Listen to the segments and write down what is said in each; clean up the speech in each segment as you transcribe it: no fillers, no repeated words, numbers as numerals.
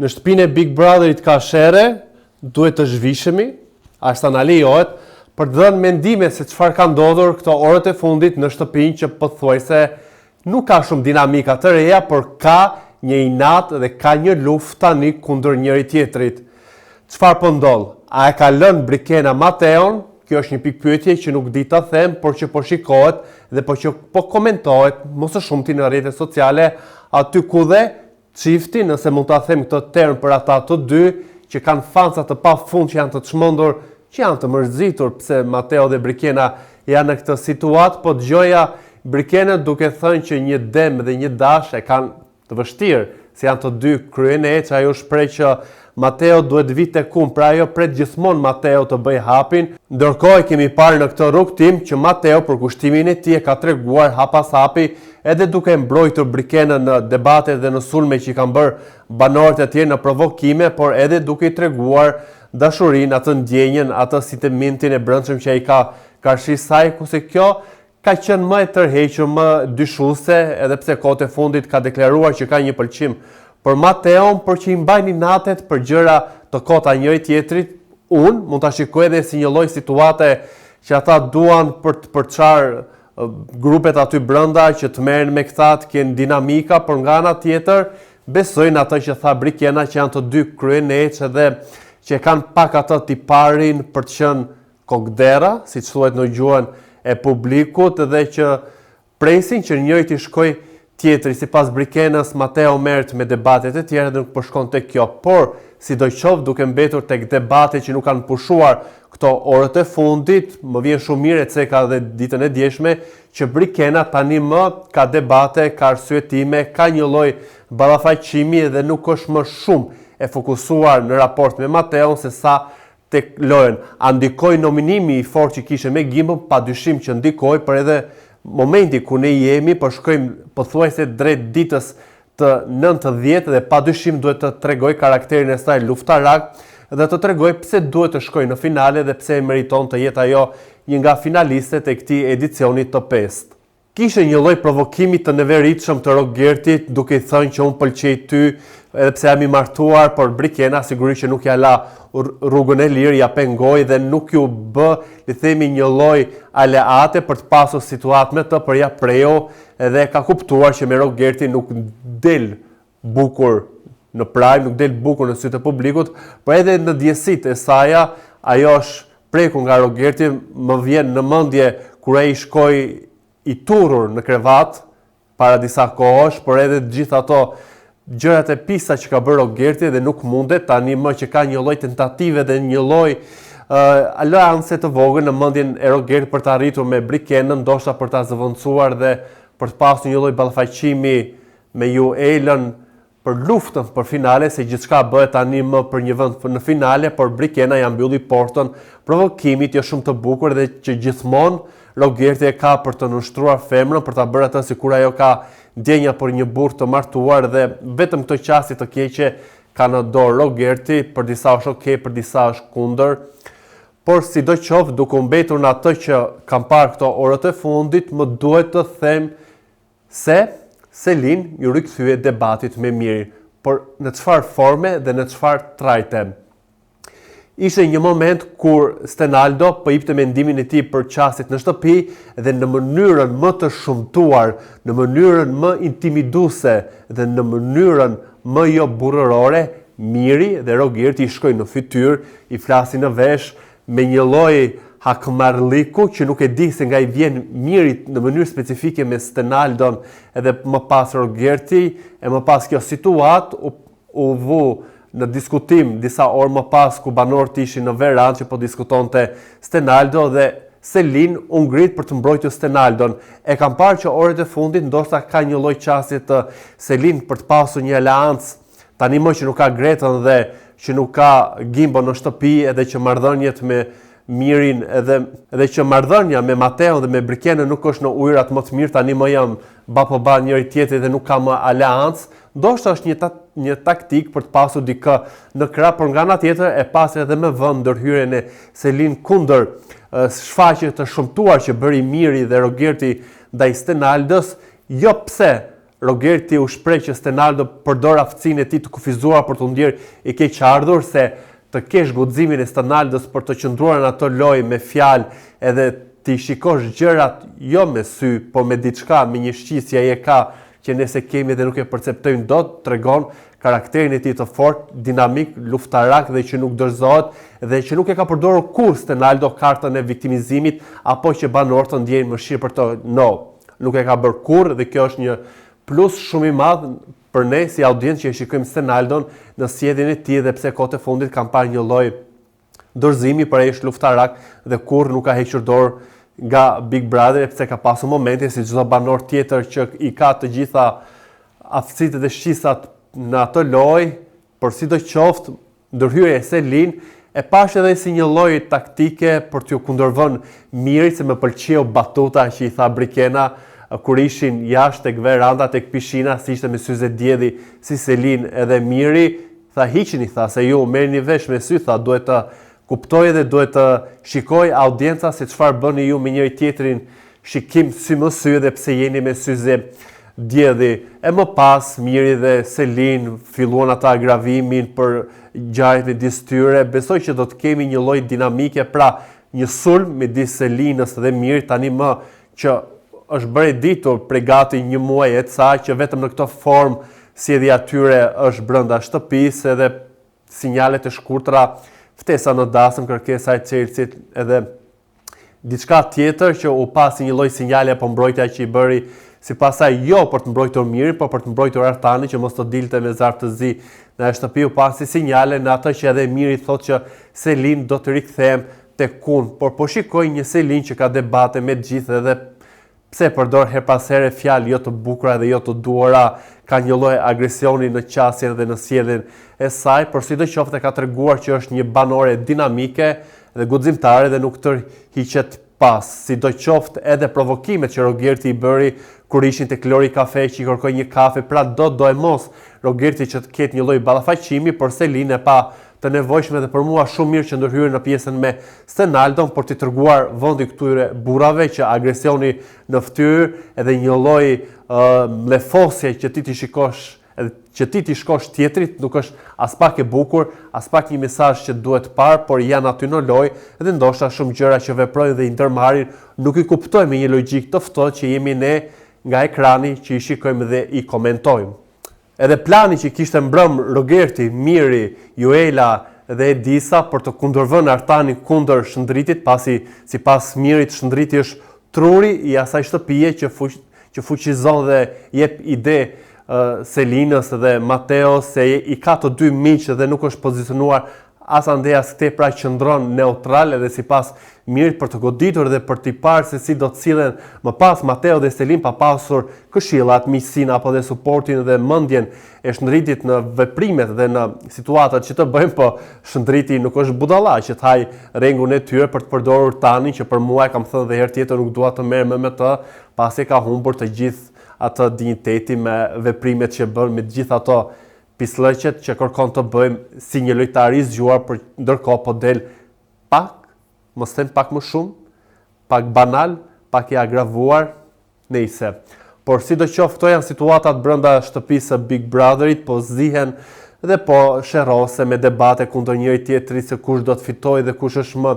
Në shtëpinë e Big Brotherit ka shere, duhet të zhvishemi, ashtu na lejohet për të dhënë mendime se çfarë ka ndodhur këto orët e fundit në shtëpinë që pothuajse nuk ka shumë dinamika të reja, por ka një inat dhe ka një luftë tani kundër njëri tjetrit. Çfarë po ndodh? A e ka lënë Brikena Mateon? Kjo është një pikë pyetje që nuk di ta them, por që po shikohet dhe po komentohet më së shumti në rrjetet sociale, aty ku dhe çifti, nëse mund ta them këtë term për ata të dy që kanë fanca të pafund, që janë të çmendur, që janë të mërzitur pse Mateo dhe Brikena janë në këtë situatë, po dëgjoja Brikena duke thënë që një dem dhe një dash e kanë të vështirë, se janë të dy kryeneç, ajo shpreh që Mateo duhet vite kum, pra ajo pret gjithmonë Mateo të bëj hapin, ndërkohë kemi parë në këtë rrugtim që Mateo për kushtimin e tij ka treguar hap pas hapi, edhe duke mbrojtur Brikenën në debatet dhe në sulme që i kanë bërë banorët e tjerë në provokime, por edhe duke i treguar dashurinë, atë ndjenjen, atë sentimentin e brendshëm që ai ka karshi saj, kurse kjo ka qenë më e tërhequr, më dyshuese, edhe pse kohët e fundit ka deklaruar që ka një pëlqim për Mateon, por që i mbajnë natet për gjëra të kota njëri tjetrit. Unë mund ta shikoj edhe si një lloj situate që ata duan për të përçar grupet aty brenda që të merren me këta, të kenë dinamika, por nga ana tjetër besojnë atë që tha Brikena, që janë të dy kryeneç edhe që kanë pak atë tiparin për të qenë kokdera, siç thuhet në gjuhën e publikut, dhe që presin që njëri të shkojë tjetri. Sipas Brikenës, Mateo merret me debatet e tjera dhe nuk po shkon tek kjo, por sidoqoftë duke mbetur tek debatet që nuk kanë pushuar këto orët e fundit, më vjen shumë mirë, e ceka dhe ditën e djeshme, që Brikena tani më ka debate, ka arsyetime, ka një lloj ballafaqimi dhe nuk është më shumë e fokusuar në raport me Mateon se sa tek lojën. A ndikoi nominimi i fortë që kishte me Gimbën? Padyshim që ndikoi, por edhe momenti ku ne jemi, po shkojmë pothuajse drejt ditës të 90 dhe padyshim duhet të tregoj karakterin e saj luftarak dhe të tregoj pse duhet të shkojë në finale dhe pse meriton të jetë ajo një nga finalistët e këtij edicioni të 5. Kishte një lloj provokimi të neveritshëm të Rogertit, duke i thënë që unë pëlqej ty, edhe pse jam i martuar, por Brikena sigurisht që nuk ja la rrugën e lirë, ja pengoi dhe nuk ju bë, le themi, një lloj aleate për të pasur situatë me të, por ja prejo edhe ka kuptuar që me Rogertin nuk del bukur në prime, nuk del bukur në sytë e publikut, por edhe në djesitë e saja, ajo është prekur nga Rogerti. Më vjen në mendje kur ai shkoi i turur në krevat para disa kohësh, por edhe gjithë ato gjërat e pista që ka bërë Rogerti dhe nuk mundet tani më që ka një lloj tentative dhe një lloj aleanse të vogël në mendjen e Rogertit për të arritur me Brikenën, ndoshta për ta zëvendësuar dhe për të pasur një lloj ballafaqimi me ju Elën për luftën për finale, se gjithçka bëhet tani më për një vend në finale, por Brikena ja mbylli portën provokimit jo shumë të bukur dhe që gjithmonë Rogerti e ka për të nënshtruar femrën, për ta bërë atë sikur ajo ka ndjenja për një burr të martuar dhe vetëm këto qasje të keqe ka në dorë Rogerti, për disa është okay, për disa është kundër. Por sidoqoftë, duke u mbetur në atë që kam parë këto orët e fundit, më duhet të them se Selin ju rikthye debatit me Mirin, por në çfarë forme dhe në çfarë trajte. Ishte një moment kur Stenaldo po jepte mendimin e tij për çastet në shtëpi dhe në mënyrën më të shumtuar, në mënyrën më intimiduese dhe në mënyrën më jo burrërore, Miri dhe Rogerti i shkojnë në fytyrë, i flasin në vesh me një lloj hakmarrliku që nuk e di se nga i vjen Miri në mënyrë specifike me Stenaldon edhe më pas Rogerti, e më pas kjo situatë u vu në diskutim disa orë më pas ku banorët ishin në verandë që po diskutonte Stenaldo dhe Selin u ngrit për të mbrojtur Stenaldon. E kam parë që orët e fundit ndoshta ka një lloj çasti të Selin për të pasur një aleancë, tani më që nuk ka Gretën dhe që nuk ka Gimbon në shtëpi, edhe që marrëdhëniet me Mirin edhe që marrëdhënia me Mateon dhe me Brikenën nuk është në ujërat më të mirë, tani më jam bapa njëri tjetrit dhe nuk ka më aleancë. Ndoshta është një taktik për të pasur dikë në krah, por nga ana tjetër e pasi edhe me vend ndërhyrjen e Selin kundër shfaqje të shumtuar që bëri Miri dhe Rogerti ndaj Stenaldos, jo pse Rogerti u shpreh që Stenaldo përdor aftësinë e tij të kufizuar për të ndjerë i keq ardhur, se të kesh guximin e Stenaldos për të qëndruar në ato lojë me fjalë edhe ti shikosh gjërat jo me sy, por me diçka, me një shqisje e ka që nëse kemi dhe nuk e perceptojmë dot, tregon karakterin e tij të fortë, dinamik, luftarak dhe që nuk dorëzohet dhe që nuk e ka përdorur kurrë Stenaldo kartën e viktimizimit apo që banorët të ndjejnë mëshirë për to. No, nuk e ka bërë kurrë dhe kjo është një plus shumë i madh për ne si audiencë që e shikojmë Stenaldon në sjelljen e tij dhe pse kohët e fundit kanë parë një lloj dorëzimi për ai është luftarak dhe kurrë nuk ka hequr dorë nga Big Brother, pse ka pasur momente si çdo banor tjetër që i ka të gjitha aftësitë dhe shqisat në atë lojë, por sidoqoftë ndërhyrja e Selin e pash edhe si një lloj taktike për t'ju kundërvënë Mirit, se më pëlqeu batuta që i tha Brikena kur ishin jashtë tek veranda tek pishina, si ishte me syze djedhi si Selin edhe Miri, tha hiqini, tha se ju merrni vesh me sy, tha duhet të kuptoj dhe duhet të shikoj audienca se çfarë bëni ju me njëri tjetrin, shikim sy më sy dhe pse jeni me syze djedhi. E më pas Miri dhe Selin filluan ata agravimin për ngjarjet midis tyre. Besoj që do të kemi një lloj dinamike, pra një sulm midis Selinës dhe Mirit, tani më që është bërë ditur prej gati një muaj e ca që vetëm në këtë formë sjellja atyre është brenda shtëpisë, edhe sinjalet e shkurtra, ftesa në dasëm, kërkesa e Çelësit edhe diçka tjetër që u pasi një lloj sinjale apo mbrojtja që i bëri sipas saj jo për të mbrojtur Mirin, por për të mbrojtur Artani që mos të dilte me zar të zi në shtëpi, u pasi sinjale në atë që edhe Miri thotë që Selin do të rikthehem tek kun, por po shikoj një Selin që ka debate me të gjithë edhe pse përdor her pas here fjalë jo të bukura dhe jo të duara, ka një lloj agresioni në qasjen dhe në sjelljen e saj, por sidoqoftë ka treguar që është një banore dinamike dhe guximtare dhe nuk tërhiqet pas. Sidoqoftë edhe provokimet që Rogerti i bëri kur ishin tek Lori Kafe që i kërkoi një kafe, pra do e mos Rogerti që të ketë një lloj ballafaqimi, por Selin e pa të nevojshme dhe për mua shumë mirë që ndërhyrë në pjesën me Stenaldon për t'i treguar vendi këtyre burrave që agresioni në fytyrë edhe një lloj mlefosje që ti shikosh që ti shkosh tjetrit nuk është as pak e bukur, as pak një mesazh që duhet parë, por janë aty në lojë dhe ndoshta shumë gjëra që veprojnë dhe i ndërmarrin nuk i kuptojmë me një logjik të ftohtë që jemi ne nga ekrani që i shikojmë dhe i komentojmë. Edhe plani që kishte mbrëm Rogerti, Miri, Juela dhe Edisa për të kundërvënë Artanin kundër Shëndritit, pasi sipas Mirit Shëndriti është truri i asaj shtëpie që fuqizon dhe jep ide Selinës dhe Mateos se i ka të dy miq dhe nuk është pozicionuar as ande as këtej, pra qëndron neutral edhe sipas Mirit për të goditur dhe për t'i parë se si do të sillen më pas Mateo dhe Selin pa pasur këshillat, miqësinë apo dhe suportin dhe mendjen e Shëndritit në veprimet dhe në situatat që të bëjmë, po Shëndriti nuk është budalla që të haj rrengun e tyre për të përdorur tani që për mua e kam thënë dhe herë tjetër nuk dua të merrem me të, pasi ka humbur të gjithë atë dinjiteti me veprimet që bën, me të gjithë ato pislëqet që kërkon të bëjmë si një lojtar i zgjuar, për ndërkohë po del pak, mos them pak më shumë, pak banal, pak i agravuar, nejse. Por sidoqoftë këto janë situatat brenda shtëpisë së Big Brotherit, po zihen dhe po sherrose me debate kundër njëri tjetrit se kush do të fitojë dhe kush është më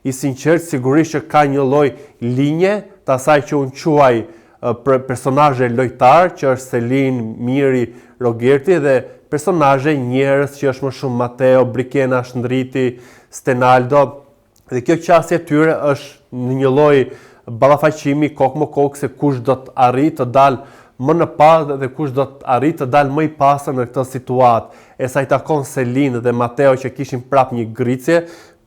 i sinqert. Sigurisht që ka një lloj linje të asaj që unë quaj personazhe lojtar, që është Selin, Miri, Rogerti, dhe personazhe njerëz që është më shumë Mateo, Brikena, Shëndriti, Stenaldo. Dhe kjo qasje tyre është në një lloj ballafaqimi kokë më kokë se kush do të arrijë të dalë më në pas dhe kush do të arrijë të dalë më i pastër në këtë situatë. E sa i takon Selin dhe Mateo që kishin prap një gricje,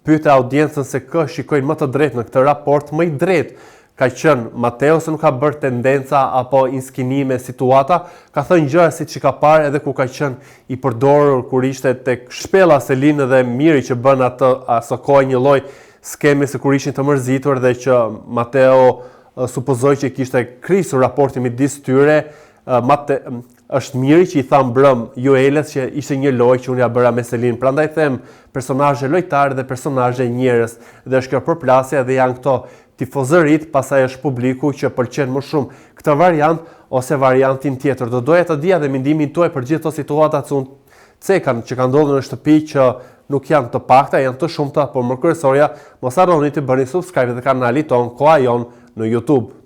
pyete audiencën se kë shikojnë më të drejtë në këtë raport. Më i drejtë ka qenë Mateo, se nuk ka bërë tendenca apo inskinime situata, ka thënë gjëra siç i ka parë edhe ku ka qenë i përdorur kur ishte tek shpella Selin dhe Miri që bën atë asokoj një lloj skeme se kur ishin të mërzitur dhe që Mateo supozoi që kishte krisur raportin midis tyre. Është Miri që i tha mbrëm Jueles që ishte një lojë që unë ja bëra me Selin. Prandaj them personazhe lojtar dhe personazhe njerëz, dhe është kjo përplasje dhe janë këto tifozërit, pastaj është publiku që pëlqen më shumë këtë variant ose variantin tjetër. Do doja të dija dhe mendimin tuaj për gjithë ato situata që kanë ndodhur në shtëpi që nuk janë të pakta, janë të shumta, por më kryesorja mos harroni të bëni subscribe të kanalit ton Koha Jon në YouTube.